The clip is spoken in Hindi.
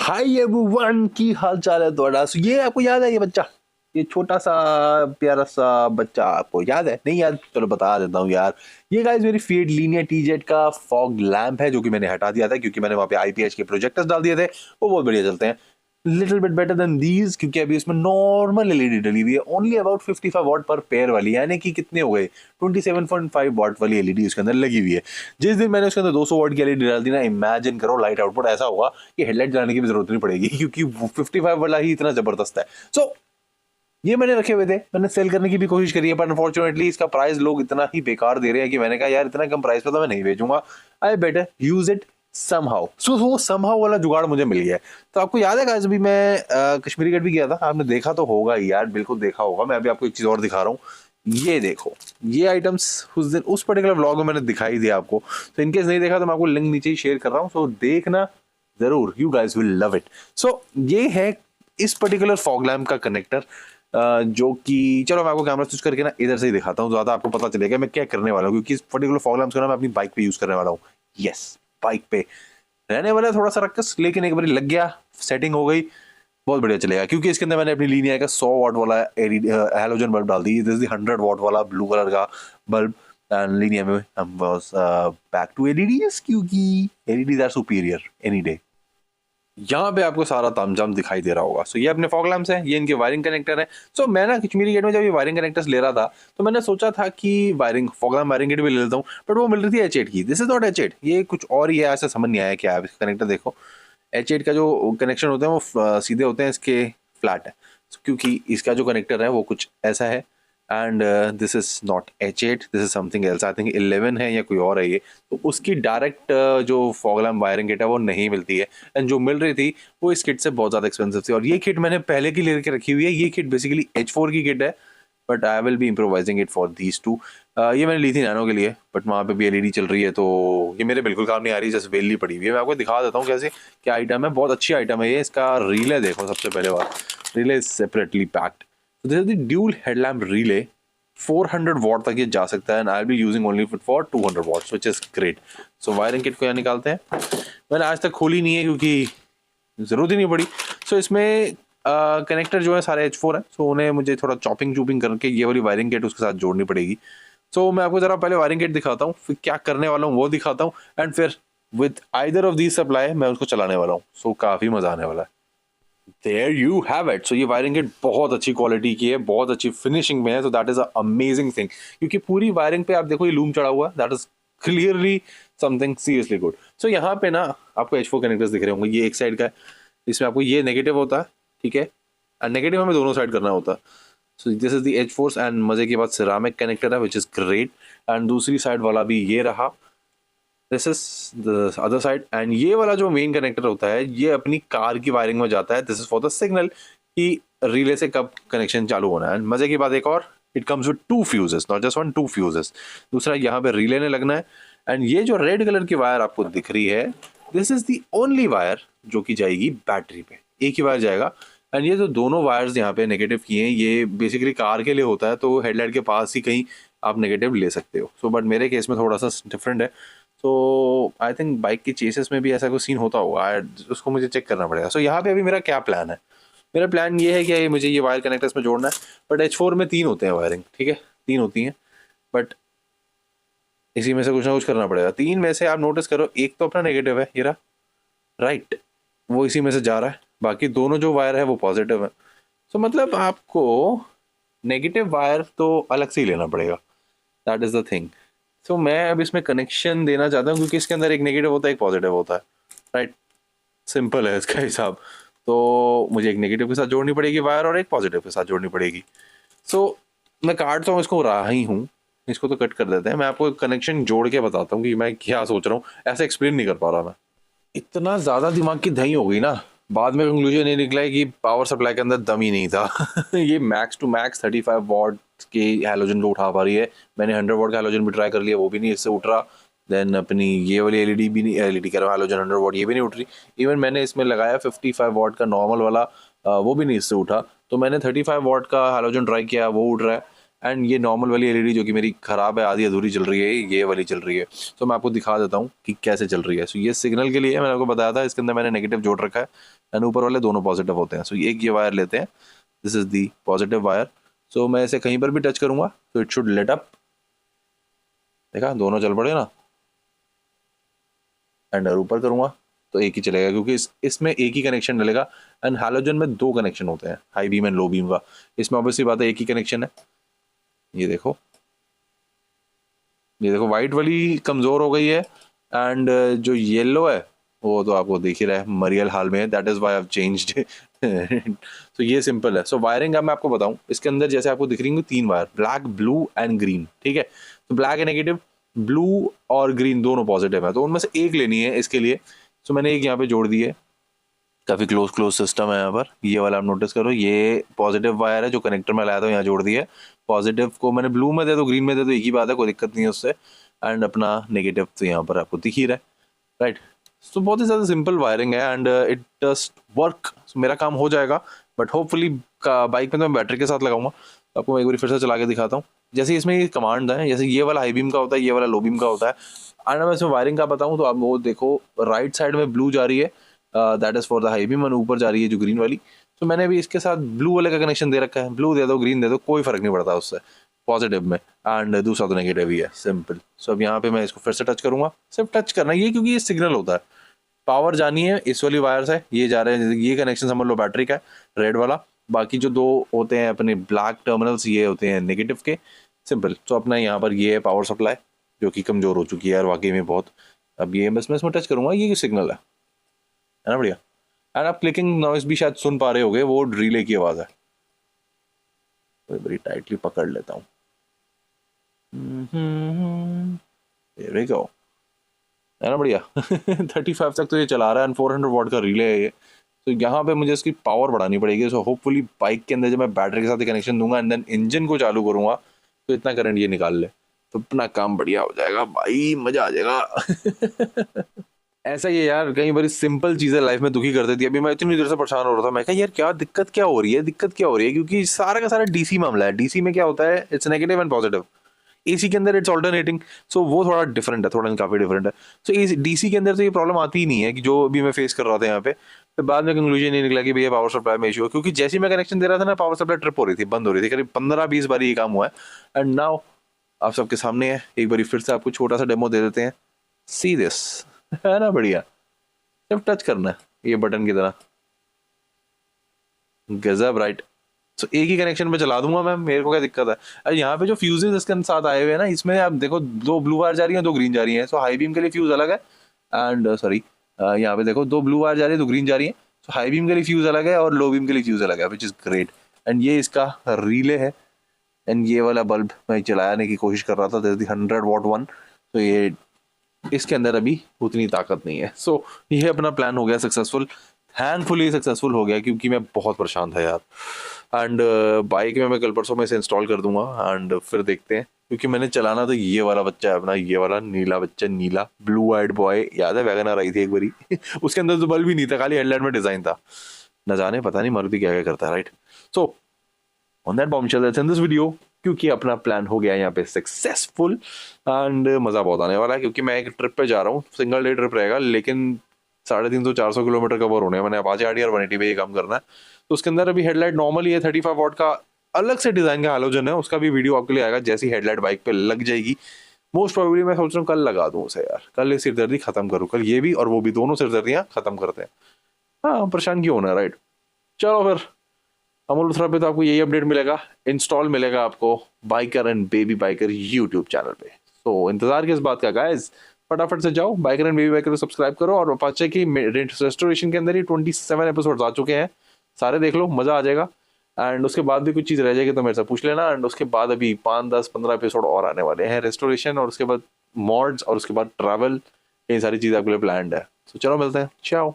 हाय एवरीवन, की हाल चाल है ਤੁਹਾਡਾ। सो ये आपको याद है ये बच्चा, ये छोटा सा प्यारा सा बच्चा, आपको याद है? नहीं याद? चलो बता देता हूँ यार। ये गाइस मेरी फीड लीनियर टीजेट का फॉग लैंप है, जो कि मैंने हटा दिया था क्योंकि मैंने वहाँ पे आईपीएच के प्रोजेक्टर्स डाल दिए थे। वो बहुत बढ़िया चलते हैं, little bit better than these, क्योंकि अभी इसमें नॉर्मल एलईडी डली हुई है, ओनली अबाउट 55 वॉट पर पेयर वाली, यानी कि कितने हो गए 27.5 वॉट वाली एलईडी उसके अंदर लगी हुई है। जिस दिन मैंने उसके अंदर 200 वॉट की एलईडी डाल दी ना, इमेजिन करो लाइट आउटपुट ऐसा होगा कि हेडलाइट जलाने की भी जरूरत नहीं पड़ेगी, क्योंकि 55 वाला ही इतना जबरदस्त है। सो ये मैंने रखे हुए थे, मैंने सेल करने की भी कोशिश करी है, पर अनफॉर्चुनेटली इसका प्राइस लोग इतना ही बेकार दे रहे हैं कि मैंने कहा यार इतना कम प्राइस पे तो मैं नहीं बेचूंगा, I better use it somehow. So वो समहाउ वाला जुगाड़ मुझे मिल गया है। तो आपको याद है गाइस, अभी मैं कश्मीरी गेट भी गया था, आपने देखा तो होगा ही यार, बिल्कुल देखा होगा। मैं अभी आपको एक चीज और दिखा रहा हूँ, ये देखो, ये आइटम्स उस दिन उस पर्टिकुलर व्लॉग में मैंने दिखाई दिया आपको। तो इनकेस नहीं देखा तो मैं आपको लिंक नीचे ही शेयर कर रहा हूँ, सो देखना जरूर, you guys will love it. So ये है इस पर्टिकुलर फॉग लैम्प का कनेक्टर, जो कि चलो मैं आपको कैमरा स्विच करके ना इधर से ही दिखाता हूँ, ज्यादा आपको पता चलेगा मैं क्या करने वाला हूँ, क्योंकि इस पर्टिकुलर फॉग लैम्प को ना मैं अपनी बाइक पे यूज करने वाला हूँ। यस, बाइक पे रहने वाला है थोड़ा सा रक्कस, लेकिन एक बार लग गया, सेटिंग हो गई, बहुत बढ़िया चलेगा। क्योंकि इसके अंदर मैंने अपनी लीनिया का 100 वॉट वाला हैलोजन बल्ब डाल दी, दिस इज 100 वॉट वाला ब्लू कलर का बल्ब, एंड लीनिया में हम वाज बैक टू एलईडीज, क्योंकि LEDs are superior any day. यहाँ पे आपको सारा तामझाम दिखाई दे रहा होगा। सो ये अपने फॉग लैम्प्स हैं, ये इनके वायरिंग कनेक्टर है। सो मैं ना कश्मीरी गेट में जब ये वायरिंग कनेक्टर्स ले रहा था, तो मैंने सोचा था कि wiring fog lamp wiring kit भी ले लेता हूँ, बट वो मिल रही थी H8 की। दिस इज नॉट H8, ये कुछ और ही है, ऐसा समझ नहीं आया क्या है। इसका कनेक्टर देखो, H8 का जो कनेक्शन होते हैं वो सीधे होते हैं, इसके फ्लैट है। क्योंकि इसका जो कनेक्टर है वो कुछ ऐसा है, and this is not H8, this is something else, I think 11 है या कोई और है ये। तो उसकी डायरेक्ट जो फॉग लैम्प वायरिंग किट है वो नहीं मिलती है, एंड जो मिल रही थी वो इस किट से बहुत ज़्यादा एक्सपेंसिव थी। और ये किट मैंने पहले की लेकर रखी हुई है, ये किट बेसिकली H4 की किट है, but I will B improvising it for these two. ये मैंने ली थी नैनो के लिए, बट वहाँ पे भी एलईडी चल रही है, तो ये मेरे बिल्कुल काम नहीं आ रही, जैसे वेली पड़ी हुई है। मैं आपको दिखा देता हूँ कैसे क्या आइटम है, बहुत अच्छी आइटम है ये। इसका रिले देखो, सबसे पहले बात, relay separately packed, this is the dual headlamp relay, 400 watt तक ये जा सकता है, and I will be using only for 200 watts, which is great. So wiring kit को यहाँ निकालते हैं, मैंने आज तक खोली नहीं है क्योंकि जरूरत ही नहीं पड़ी। सो इसमें कनेक्टर जो है सारे H4 है, सो उन्हें मुझे थोड़ा चॉपिंग करके ये वाली वायरिंग किट उसके साथ जोड़नी पड़ेगी। सो मैं आपको जरा पहले वायरिंग किट दिखाता हूँ, फिर क्या करने वाला हूँ वो दिखाता हूँ, एंड फिर with either of these supply मैं उसको चलाने वाला हूँ। सो काफी मजा आने वाला है। There you have it. So ये वायरिंग किट बहुत अच्छी क्वालिटी की है, बहुत अच्छी फिनिशिंग में है, so that is an amazing thing। क्योंकि पूरी वायरिंग पे आप देखो ये लूम चढ़ा हुआ है, that is clearly something seriously good। So यहाँ पे ना आपको H4 कनेक्टर्स दिख रहे होंगे, ये एक साइड का है, इसमें आपको ये नेगेटिव होता है, ठीक है, और नेगेटिव हमें दोनों साइड करना होता है। So this is the H4 and मजे की बात सिरामिक कनेक्टर है, विच इज ग्रेट। एंड दूसरी साइड वाला भी ये रहा, this is the other side, and ये वाला जो मेन कनेक्टर होता है ये अपनी कार की वायरिंग में जाता है, this is for the signal कि रिले से कब कनेक्शन चालू होना है। एंड मजे की बात एक और, it comes with 2 fuses, not just 1, 2 fuses. दूसरा यहाँ पे रिले ने लगना है, एंड ये जो रेड कलर की वायर आपको दिख रही है, this is the only wire जो कि जाएगी बैटरी पे, एक ही वायर जाएगा। एंड ये जो दोनों वायर्स यहाँ पे नेगेटिव किए हैं, ये बेसिकली कार के लिए होता है, तो हेडलाइट के पास ही कहीं आप नेगेटिव ले सकते हो। सो बट मेरे केस में थोड़ा सा डिफरेंट है, सो आई थिंक बाइक के चेसेस में भी ऐसा कोई सीन होता होगा, उसको मुझे चेक करना पड़ेगा। सो यहाँ पे अभी मेरा क्या प्लान है, मेरा प्लान ये है कि मुझे ये वायर कनेक्टर्स में जोड़ना है, बट H4 में 3 होते हैं वायरिंग, ठीक है, 3 होती हैं, बट इसी में से कुछ ना कुछ करना पड़ेगा। 3 में से आप नोटिस करो, एक तो अपना नेगेटिव है, ये रहा राइट, वो इसी में से जा रहा है, बाकी दोनों जो वायर है वो पॉजिटिव है। सो मतलब आपको नेगेटिव वायर तो अलग से ही लेना पड़ेगा, दैट इज द थिंग। सो मैं अब इसमें कनेक्शन देना चाहता हूँ, क्योंकि इसके अंदर एक नेगेटिव होता है, एक पॉजिटिव होता है, राइट, सिंपल है इसका हिसाब। तो मुझे एक नेगेटिव के साथ जोड़नी पड़ेगी वायर, और एक पॉजिटिव के साथ जोड़नी पड़ेगी। सो मैं काटता हूँ इसको, रहा ही हूँ, इसको तो कट कर देते हैं। मैं आपको कनेक्शन जोड़ के बताता हूँ कि मैं क्या सोच रहा हूँ, ऐसे एक्सप्लेन नहीं कर पा रहा मैं, इतना ज़्यादा दिमाग की दही हो गई ना, बाद में कंक्लूजन ये निकला है कि पावर सप्लाई के अंदर दम ही नहीं था। ये मैक्स टू मैक्स 35 वॉट के हैलोजन को उठा पा रही है। मैंने 100 वॉट का हैलोजन भी ट्राई कर लिया, वो भी नहीं इससे उठ रहा। देन अपनी ये वाली एलईडी भी नहीं, एलईडी कह रहा हूँ, हैलोजन 100 वॉट, ये भी नहीं उठ रही। इवन मैंने इसमें लगाया 55 वॉट का नॉर्मल वाला, वो भी नहीं इससे उठा। तो मैंने 35 वॉट का हैलोजन ट्राई किया, वो उठ रहा है। एंड ये नॉर्मल वाली एलईडी जो कि मेरी खराब है, आधी अधूरी चल रही है, ये वाली चल रही है। तो मैं आपको दिखा देता हूँ कि कैसे चल रही है। सो ये सिग्नल के लिए है, मैंने आपको बताया था, इसके अंदर मैंने नेगेटिव जोड़ रखा है एंड ऊपर वाले दोनों पॉजिटिव होते हैं। सो एक ये वायर लेते हैं, this is the positive wire. So मैं इसे कहीं पर भी टच करूंगा तो इट शुड लेट अप, देखा दोनों चल पड़े ना। एंड ऊपर करूंगा तो एक ही चलेगा, क्योंकि इसमें एक ही कनेक्शन डलेगा। एंड हैलोजन में दो कनेक्शन होते हैं, high beam and low beam का। इसमें ऑब्वियसली बात है एक ही कनेक्शन है। ये देखो, ये देखो वाइट वाली कमजोर हो गई है एंड जो येलो है वो तो आपको दिख ही रहा है, मरियल हाल में है, that is why I have changed. तो ये सिंपल है। सो वायरिंग अब मैं आपको बताऊं, इसके अंदर जैसे आपको दिख रही होंगी 3 wire, black, blue and green, ठीक है। तो ब्लैक है नेगेटिव, ब्लू और ग्रीन दोनों पॉजिटिव है, तो उनमें से एक लेनी है इसके लिए। सो मैंने एक यहाँ पे जोड़ दी है, काफी क्लोज सिस्टम है यहाँ पर। ये वाला आप नोटिस करो, ये पॉजिटिव वायर है जो कनेक्टर में लाया था, यहाँ जोड़ दिया है। पॉजिटिव को मैंने ब्लू में दे दो, ग्रीन में दे दो, एक ही बात है, कोई दिक्कत नहीं है उससे। एंड अपना नेगेटिव तो यहाँ पर आपको दिख ही रहा है, राइट। तो बहुत ही ज़्यादा सिंपल वायरिंग है एंड इट जस्ट वर्क। मेरा काम हो जाएगा, बट होपफुली बाइक में तो मैं बैटरी के साथ लगाऊंगा। तो आपको मैं एक बार फिर से चला के दिखाता हूँ। जैसे इसमें ये कमांड है, जैसे ये वाला हाई बीम का होता है, ये वाला लो बीम का होता है। एंड मैं इसमें वायरिंग का बताऊँ तो आप वो देखो, राइट साइड में ब्लू जा रही है, that is for the high beam, और ऊपर जा रही है जो ग्रीन वाली। तो मैंने भी इसके साथ ब्लू वाले का कनेक्शन दे रखा है, ब्लू दे दो ग्रीन दे दो, कोई फर्क नहीं पड़ता उससे, पॉजिटिव में। एंड दूसरा तो नेगेटिव ही है, सिंपल। सो अब यहाँ पे मैं इसको फिर से टच करूंगा, सिर्फ टच करना है ये, क्योंकि ये सिग्नल होता है। पावर जानी है इस वाली वायर से, ये जा रहे हैं, ये कनेक्शन समझ लो बैटरी का है, रेड वाला। बाकी जो दो होते हैं अपने ब्लैक टर्मिनल्स, ये होते हैं नेगेटिव के, सिंपल। तो अपना यहाँ पर ये है पावर सप्लाई, जो कि कमजोर हो चुकी है यार वाकई में बहुत। अब ये बस मैं इसमें टच करूंगा, ये सिग्नल है ना, बढ़िया। एंड आप क्लिकिंग नॉइस भी शायद सुन पा रहे होगे, वो रिले की आवाज है। तो बड़ी टाइटली पकड़ लेता हूँ, There we go, है ना बढ़िया। 35 तक तो ये चला रहा है एंड 400 वॉट का रिले है ये। तो यहाँ पे मुझे इसकी पावर बढ़ानी पड़ेगी। सो होपफुली बाइक के अंदर जब मैं बैटरी के साथ कनेक्शन दूंगा एंड देन इंजन को चालू करूंगा तो इतना करंट ये निकाल ले, तो अपना काम बढ़िया हो जाएगा भाई, मजा आ जाएगा। ऐसा ही है यार, कई बार सिंपल चीजें लाइफ में दुखी कर देती है। अभी मैं इतनी देर से परेशान हो रहा था, मैं कहा यार क्या दिक्कत क्या हो रही है, दिक्कत क्या हो रही है, क्योंकि सारा का सारा डीसी मामला है। डीसी में क्या होता है, it's negative and positive. AC के अंदर इट्स ऑल्टरनेटिंग, सो वो थोड़ा डिफरेंट है, थोड़ा काफी डिफरेंट है। सो डीसी के अंदर तो ये प्रॉब्लम आती ही नहीं है, कि जो अभी मैं फेस कर रहा था यहाँ पे। फिर बाद में कंक्लूजन ये निकला कि भैया पावर सप्लाई में इशू है, क्योंकि जैसे ही मैं कनेक्शन दे रहा था ना, पावर सप्लाई ट्रिप हो रही थी, बंद हो रही थी। करीब 15-20 बार ये काम हुआ है। एंड नाउ आप सबके सामने है, एक बार फिर से आपको छोटा सा डेमो दे देते हैं। सी दिस, है ना बढ़िया, सिर्फ टच करना है ये बटन की तरह, गजब, राइट। तो एक ही कनेक्शन पे चला दूंगा मैं, मेरे को क्या दिक्कत है। अरे यहाँ पे जो फ्यूजेस इसके साथ आए हुए हैं ना, इसमें आप देखो 2 ब्लू वायर जा रही है, 2 ग्रीन जा रही है। सो हाई बीम के लिए फ्यूज अलग है, एंड सॉरी यहाँ पे देखो 2 ब्लू वायर जा रही है, 2 ग्रीन जा रही है। सो हाई बीम के लिए फ्यूज अलग है और लो बीम के लिए फ्यूज अलग है, विच इज ग्रेट। एंड ये इसका रिले है। एंड ये वाला बल्ब मैं चलाने की कोशिश कर रहा था, 100 वॉट वन। तो ये इसके अंदर अभी उतनी ताकत नहीं है। सो ये अपना प्लान हो गया सक्सेसफुल, थैंकफुली सक्सेसफुल हो गया, क्योंकि मैं बहुत परेशान था यार। एंड बाइक में मैं कल परसों में इसे इंस्टॉल कर दूंगा एंड फिर देखते हैं, क्योंकि मैंने चलाना तो ये वाला बच्चा है अपना, ये वाला नीला बच्चा, नीला ब्लू आइड बॉय, याद है वैगनर आई थी एक बारी। उसके अंदर तो बल्ब भी नहीं था, खाली हेडलाइट में डिजाइन था। न जाने पता नहीं मारुति क्या क्या करता है, right. So on that bombshell that's in this video, क्योंकि अपना प्लान हो गया यहाँ पे सक्सेसफुल एंड मजा बहुत आने वाला है, क्योंकि मैं एक ट्रिप पे जा रहा हूँ, सिंगल डे ट्रिप रहेगा, लेकिन 350-400 किलोमीटर कवर होने हैं। मैंने अपाचे RTR 180 पे ये काम करना है। तो उसके अंदर अभी हेडलाइट नॉर्मल ही है, 35 वॉट का अलग से डिजाइन का हैलोजन है, उसका भी वीडियो आपके लिए आएगा जैसी हेडलाइट बाइक पे लग जाएगी। मोस्ट प्रोबेबली मैं सोच रहा हूँ कल लगा दूं उसे यार, कल ये सिरदर्दी खत्म करूँ, कल ये भी और वो भी, दोनों सिरदर्दियां खत्म करते हैं। हाँ परेशान क्यों होना, राइट। चलो फिर अमोल लुथरा पे तो आपको यही अपडेट मिलेगा, इंस्टॉल मिलेगा आपको biker and baby biker YouTube channel पे। तो इंतजार किस बात का गाइस, फटाफट से जाओ बाइकर एंड बेबी बाइकर को सब्सक्राइब करो। और अपाचे की रेस्टोरेशन के अंदर ही 27 एपिसोड आ चुके हैं, सारे देख लो, मजा आ जाएगा। एंड उसके बाद भी कुछ चीज़ रह जाएगी तो मेरे से पूछ लेना। एंड उसके बाद अभी 5-10-15 एपिसोड और आने वाले हैं, रेस्टोरेशन और उसके बाद मॉड्स और उसके बाद ट्रैवल, ये सारी चीज़ आपके लिए प्लान्ड है। तो चलो मिलते हैं, चाओ।